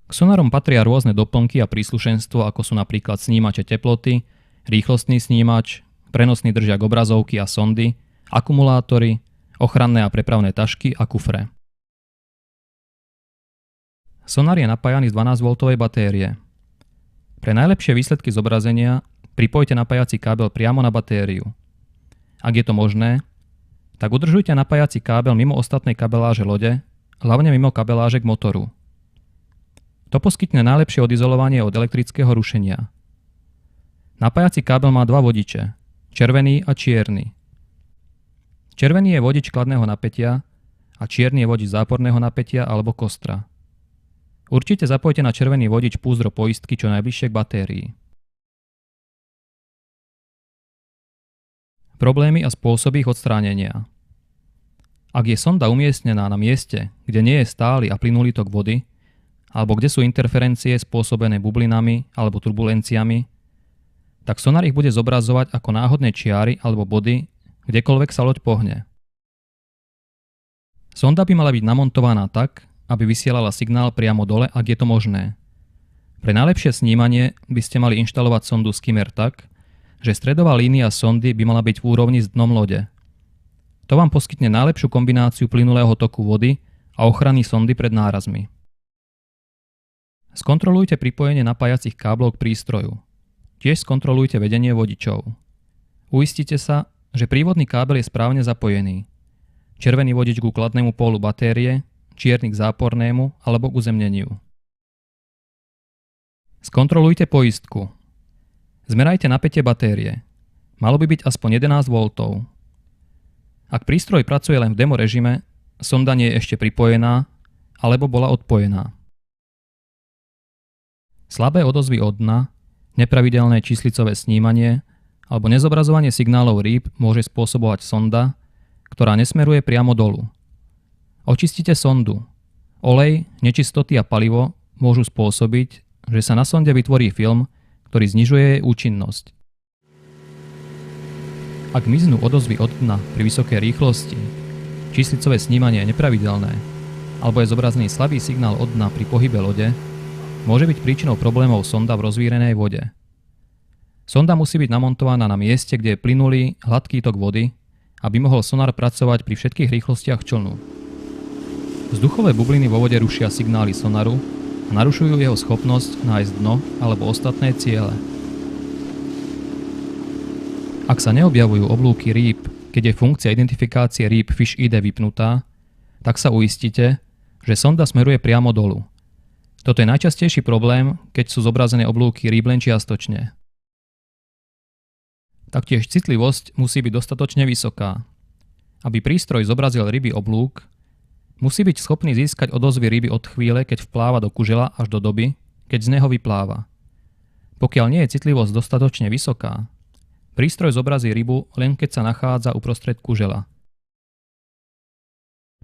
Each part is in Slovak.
K sonarom patria rôzne doplnky a príslušenstvo, ako sú napríklad snímače teploty, rýchlostný snímač, prenosný držak obrazovky a sondy, akumulátory, ochranné a prepravné tašky a kufre. Sonar je napájaný z 12V batérie. Pre najlepšie výsledky zobrazenia pripojte napájací kábel priamo na batériu. Ak je to možné, tak udržujte napájací kábel mimo ostatnej kabeláže lode, hlavne mimo kabeláže k motoru. To poskytne najlepšie odizolovanie od elektrického rušenia. Napájací kábel má dva vodiče, červený a čierny. Červený je vodič kladného napätia a čierny je vodič záporného napätia alebo kostra. Určite zapojte na červený vodič púzdro poistky čo najbližšie k batérii. Problémy a spôsoby ich odstránenia. Ak je sonda umiestnená na mieste, kde nie je stály a plynulý tok vody, alebo kde sú interferencie spôsobené bublinami alebo turbulenciami, tak sonár ich bude zobrazovať ako náhodné čiary alebo body, kdekoľvek sa loď pohne. Sonda by mala byť namontovaná tak, aby vysielala signál priamo dole, ak je to možné. Pre najlepšie snímanie by ste mali inštalovať sondu skimmer tak, že stredová línia sondy by mala byť v úrovni s dnom lode. To vám poskytne najlepšiu kombináciu plynulého toku vody a ochrany sondy pred nárazmi. Skontrolujte pripojenie napájacích káblov k prístroju. Tiež skontrolujte vedenie vodičov. Uistite sa, že prívodný kábel je správne zapojený. Červený vodič ku kladnému pólu batérie, čierny k zápornému alebo k uzemneniu. Skontrolujte poistku. Zmerajte napätie batérie. Malo by byť aspoň 11V. Ak prístroj pracuje len v demo režime, sonda nie je ešte pripojená alebo bola odpojená. Slabé odozvy od dna, nepravidelné číslicové snímanie alebo nezobrazovanie signálov rýb môže spôsobovať sonda, ktorá nesmeruje priamo dolu. Očistite sondu. Olej, nečistoty a palivo môžu spôsobiť, že sa na sonde vytvorí film, ktorý znižuje jej účinnosť. Ak miznú odozvy od dna pri vysokej rýchlosti, číslicové snímanie je nepravidelné, alebo je zobrazený slabý signál od dna pri pohybe lode, môže byť príčinou problémov sonda v rozvírenej vode. Sonda musí byť namontovaná na mieste, kde je plynulý, hladký tok vody, aby mohol sonár pracovať pri všetkých rýchlostiach člnu. Vzduchové bubliny vo vode rušia signály sonaru a narušujú jeho schopnosť nájsť dno alebo ostatné ciele. Ak sa neobjavujú oblúky rýb, keď je funkcia identifikácie rýb Fish ID vypnutá, tak sa uistite, že sonda smeruje priamo dolu. Toto je najčastejší problém, keď sú zobrazené oblúky rýb len čiastočne. Taktiež citlivosť musí byť dostatočne vysoká. Aby prístroj zobrazil ryby oblúk, musí byť schopný získať odozvy ryby od chvíle, keď vpláva do kužela až do doby, keď z neho vypláva. Pokiaľ nie je citlivosť dostatočne vysoká, prístroj zobrazí rybu len keď sa nachádza uprostred kužela.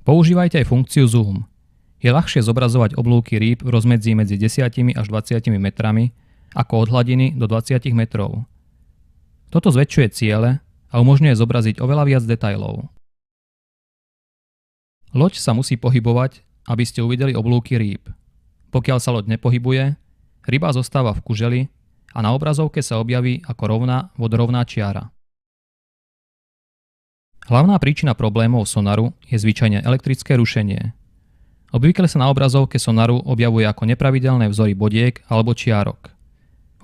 Používajte aj funkciu zoom. Je ľahšie zobrazovať oblúky rýb v rozmedzí medzi 10 až 20 metrami ako od hladiny do 20 metrov. Toto zväčšuje ciele a umožňuje zobraziť oveľa viac detailov. Loď sa musí pohybovať, aby ste uvideli oblúky rýb. Pokiaľ sa loď nepohybuje, ryba zostáva v kuželi a na obrazovke sa objaví ako rovná vodorovná čiara. Hlavná príčina problémov sonaru je zvyčajne elektrické rušenie. Obvykle sa na obrazovke sonaru objavuje ako nepravidelné vzory bodiek alebo čiarok.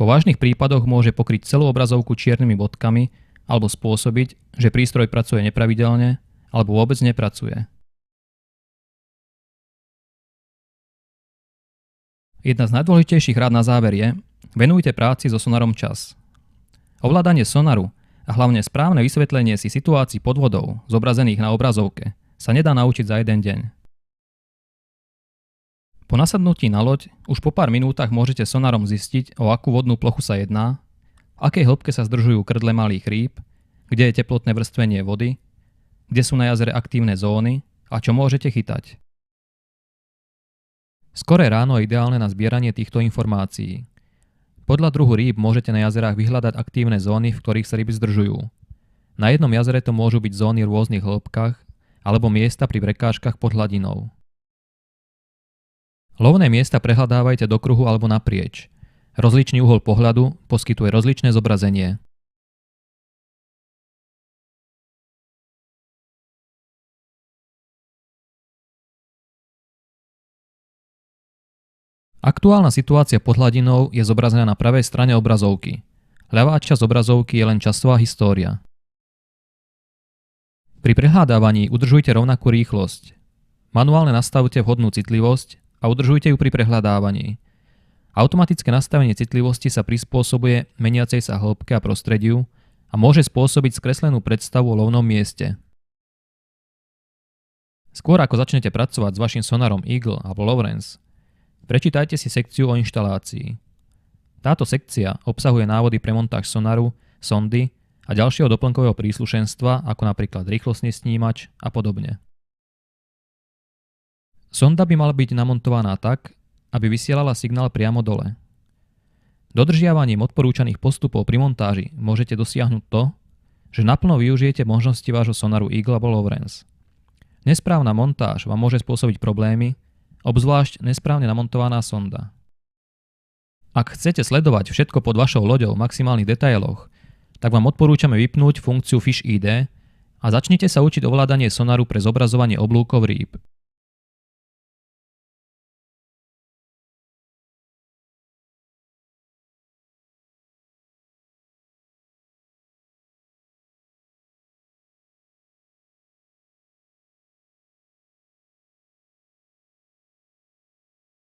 Vo vážnych prípadoch môže pokryť celú obrazovku čiernymi bodkami alebo spôsobiť, že prístroj pracuje nepravidelne alebo vôbec nepracuje. Jedna z najdôležitejších rád na záver je: venujte práci so sonarom čas. Ovládanie sonaru a hlavne správne vysvetlenie si situácií pod vodou zobrazených na obrazovke sa nedá naučiť za jeden deň. Po nasadnutí na loď už po pár minútach môžete sonarom zistiť, o akú vodnú plochu sa jedná, v akej hĺbke sa zdržujú krdle malých rýb, kde je teplotné vrstvenie vody, kde sú na jazere aktívne zóny a čo môžete chytať. Skoré ráno je ideálne na zbieranie týchto informácií. Podľa druhu rýb môžete na jazerách vyhľadať aktívne zóny, v ktorých sa ryby zdržujú. Na jednom jazere to môžu byť zóny v rôznych hĺbkach alebo miesta pri prekážkach pod hladinou. Lovné miesta prehľadávajte do kruhu alebo naprieč. Rozličný uhol pohľadu poskytuje rozličné zobrazenie. Aktuálna situácia pod hladinou je zobrazená na pravej strane obrazovky. Ľavá časť obrazovky je len časová história. Pri prehľadávaní udržujte rovnakú rýchlosť. Manuálne nastavte vhodnú citlivosť a udržujte ju pri prehľadávaní. Automatické nastavenie citlivosti sa prispôsobuje meniacej sa hĺbke a prostrediu a môže spôsobiť skreslenú predstavu o lovnom mieste. Skôr ako začnete pracovať s vašim sonarom Eagle alebo Lowrance, prečítajte si sekciu o inštalácii. Táto sekcia obsahuje návody pre montáž sonaru, sondy a ďalšieho doplnkového príslušenstva, ako napríklad rýchlostný snímač a podobne. Sonda by mala byť namontovaná tak, aby vysielala signál priamo dole. Dodržiavaním odporúčaných postupov pri montáži môžete dosiahnuť to, že naplno využijete možnosti vášho sonaru Eagle alebo Lowrance. Nesprávna montáž vám môže spôsobiť problémy, obzvlášť nesprávne namontovaná sonda. Ak chcete sledovať všetko pod vašou loďou v maximálnych detailoch, tak vám odporúčame vypnúť funkciu Fish ID a začnite sa učiť ovládanie sonaru pre zobrazovanie oblúkov rýb.